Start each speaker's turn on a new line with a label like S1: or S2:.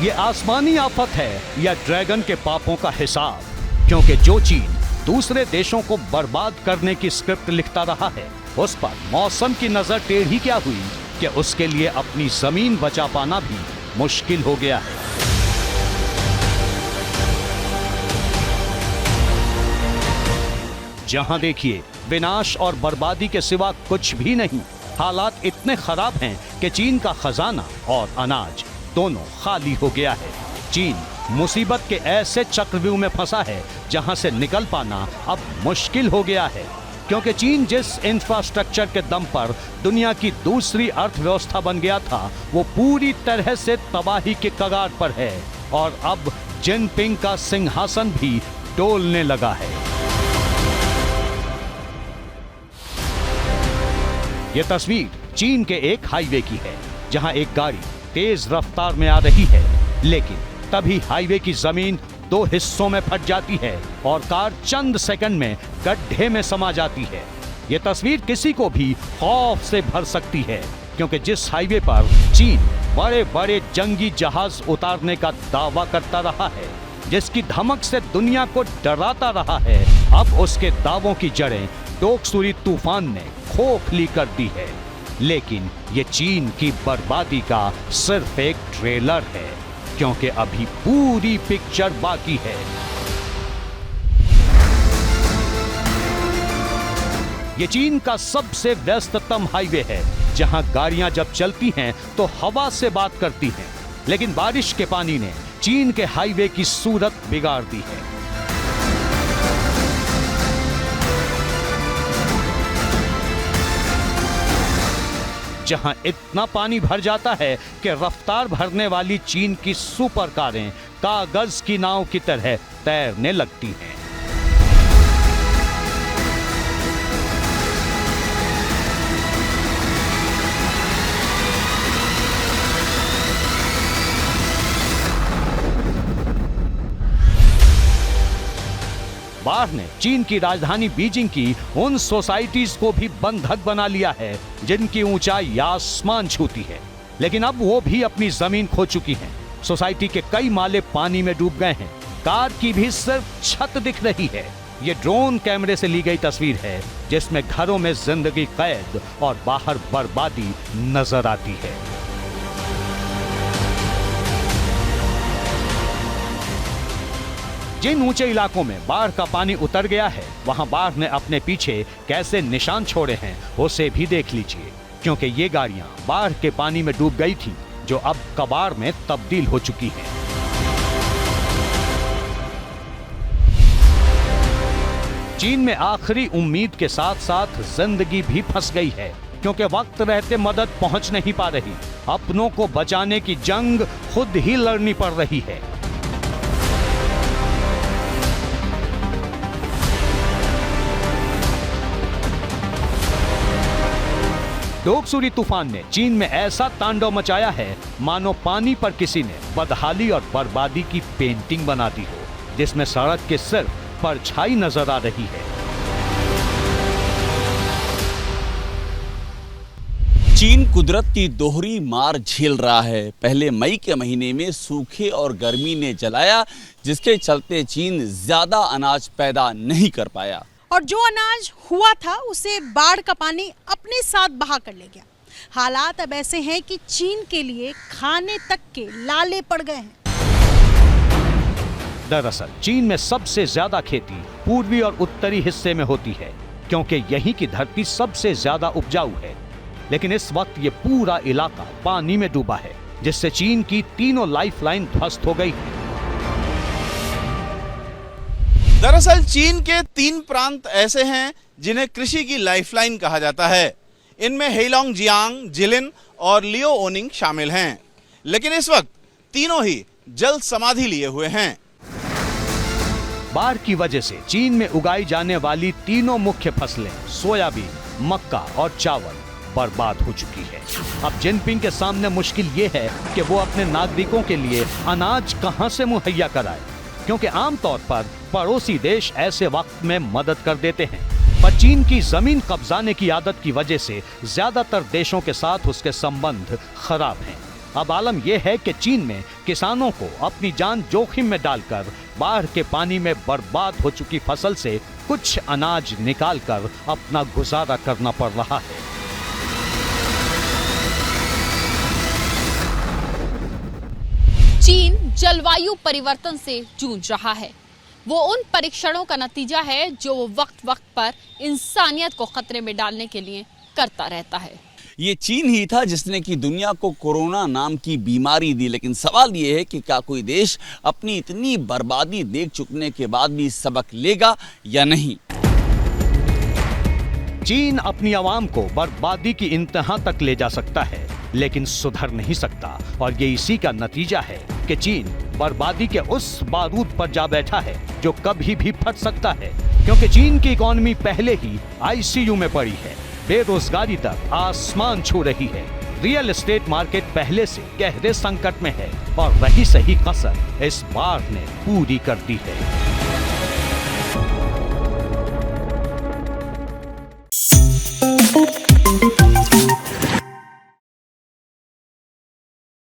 S1: ये आसमानी आफत है या ड्रैगन के पापों का हिसाब? क्योंकि जो चीन दूसरे देशों को बर्बाद करने की स्क्रिप्ट लिखता रहा है, उस पर मौसम की नजर टेढ़ी क्या हुई कि उसके लिए अपनी जमीन बचा पाना भी मुश्किल हो गया है। जहां देखिए विनाश और बर्बादी के सिवा कुछ भी नहीं। हालात इतने खराब हैं कि चीन का खजाना और अनाज दोनों खाली हो गया है। चीन मुसीबत के ऐसे चक्रव्यूह में फंसा है जहां से निकल पाना अब मुश्किल हो गया है, क्योंकि चीन जिस इंफ्रास्ट्रक्चर के दम पर दुनिया की दूसरी अर्थव्यवस्था बन गया था, वो पूरी तरह से तबाही के कगार पर है और अब जिनपिंग का सिंहासन भी डोलने लगा है। ये तस्वीर चीन के एक हाईवे की है, जहां एक गाड़ी तेज रफ्तार में आ रही है, लेकिन तभी हाईवे की जमीन दो हिस्सों में फट जाती है और कार चंद सेकंड में गड्ढे में समा जाती है। ये तस्वीर किसी को भी खौफ से भर सकती है, क्योंकि जिस हाईवे पर चीन बड़े बड़े जंगी जहाज उतारने का दावा करता रहा है, जिसकी धमक से दुनिया को डराता रहा है, अब उसके दावों की जड़ें डोकसुरी तूफान ने खोखली कर दी है। लेकिन ये चीन की बर्बादी का सिर्फ एक ट्रेलर है, क्योंकि अभी पूरी पिक्चर बाकी है। ये चीन का सबसे व्यस्ततम हाईवे है, जहां गाड़ियां जब चलती हैं तो हवा से बात करती हैं, लेकिन बारिश के पानी ने चीन के हाईवे की सूरत बिगाड़ दी है। जहां इतना पानी भर जाता है कि रफ्तार भरने वाली चीन की सुपर कारें कागज की नाव की तरह तैरने लगती हैं। बाढ़ ने चीन की राजधानी बीजिंग की उन सोसाइटीज को भी बंधक बना लिया है जिनकी ऊंचाई आसमान छूती है, लेकिन अब वो भी अपनी जमीन खो चुकी हैं। सोसाइटी के कई माले पानी में डूब गए हैं, कार की भी सिर्फ छत दिख रही है। ये ड्रोन कैमरे से ली गई तस्वीर है, जिसमें घरों में जिंदगी कैद और बाहर बर्बादी नजर आती है। जिन ऊंचे इलाकों में बाढ़ का पानी उतर गया है, वहां बाढ़ ने अपने पीछे कैसे निशान छोड़े हैं उसे भी देख लीजिए, क्योंकि ये गाड़ियां बाढ़ के पानी में डूब गई थी, जो अब कबाड़ में तब्दील हो चुकी हैं। चीन में आखिरी उम्मीद के साथ साथ जिंदगी भी फंस गई है, क्योंकि वक्त रहते मदद पहुंच नहीं पा रही। अपनों को बचाने की जंग खुद ही लड़नी पड़ रही है। डोकसुरी तूफान ने चीन में ऐसा तांडव मचाया है, मानो पानी पर किसी ने बदहाली और बर्बादी की पेंटिंग बना दी हो, जिसमें सड़क के सिर्फ परछाई नजर आ रही है।
S2: चीन कुदरत की दोहरी मार झेल रहा है। पहले मई के महीने में सूखे और गर्मी ने जलाया, जिसके चलते चीन ज्यादा अनाज पैदा नहीं कर पाया,
S3: और जो अनाज हुआ था उसे बाढ़ का पानी अपने साथ बहा कर ले गया। हालात अब ऐसे हैं कि चीन के लिए खाने तक के लाले पड़ गए हैं।
S1: दरअसल चीन में सबसे ज्यादा खेती पूर्वी और उत्तरी हिस्से में होती है, क्योंकि यहीं की धरती सबसे ज्यादा उपजाऊ है। लेकिन इस वक्त ये पूरा इलाका पानी में डूबा है, जिससे चीन की तीनों लाइफलाइन ध्वस्त हो गई है।
S4: दरअसल चीन के 3 प्रांत ऐसे हैं जिन्हें कृषि की लाइफलाइन कहा जाता है। इनमें हेलोंगजियांग, जिलिन और लियोओनिंग शामिल हैं, लेकिन इस वक्त तीनों ही जल समाधि लिए हुए हैं।
S1: बाढ़ की वजह से चीन में उगाई जाने वाली तीनों मुख्य फसलें सोयाबीन, मक्का और चावल बर्बाद हो चुकी है। अब जिनपिंग के सामने मुश्किल ये है कि वो अपने नागरिकों के लिए अनाज कहां से मुहैया कराए, क्योंकि आमतौर पर पड़ोसी देश ऐसे वक्त में मदद कर देते हैं, पर चीन की जमीन कब्जाने की आदत की वजह से ज्यादातर देशों के साथ उसके संबंध खराब हैं। अब आलम यह है कि चीन में किसानों को अपनी जान जोखिम में डालकर बाढ़ के पानी में बर्बाद हो चुकी फसल से कुछ अनाज निकालकर अपना गुजारा करना पड़ रहा है।
S5: चीन जलवायु परिवर्तन से जूझ रहा है। वो उन परीक्षणों का नतीजा है जो वो वक्त वक्त पर इंसानियत को खतरे में डालने के लिए करता रहता है।
S2: ये चीन ही था जिसने कि दुनिया को कोरोना नाम की बीमारी दी, लेकिन सवाल ये है कि क्या कोई देश अपनी इतनी बर्बादी देख चुकने के बाद भी सबक लेगा या नहीं।
S1: चीन अपनी आवाम को बर्बादी की इंतहा तक ले जा सकता है, लेकिन सुधर नहीं सकता, और ये इसी का नतीजा है कि चीन बर्बादी के उस बारूद पर जा बैठा है जो कभी भी फट सकता है, क्योंकि चीन की इकोनॉमी पहले ही आईसीयू में पड़ी है, बेरोजगारी तक आसमान छू रही है, रियल एस्टेट मार्केट पहले से गहरे संकट में है, और वही सही कसर इस बाढ़ ने पूरी कर दी है।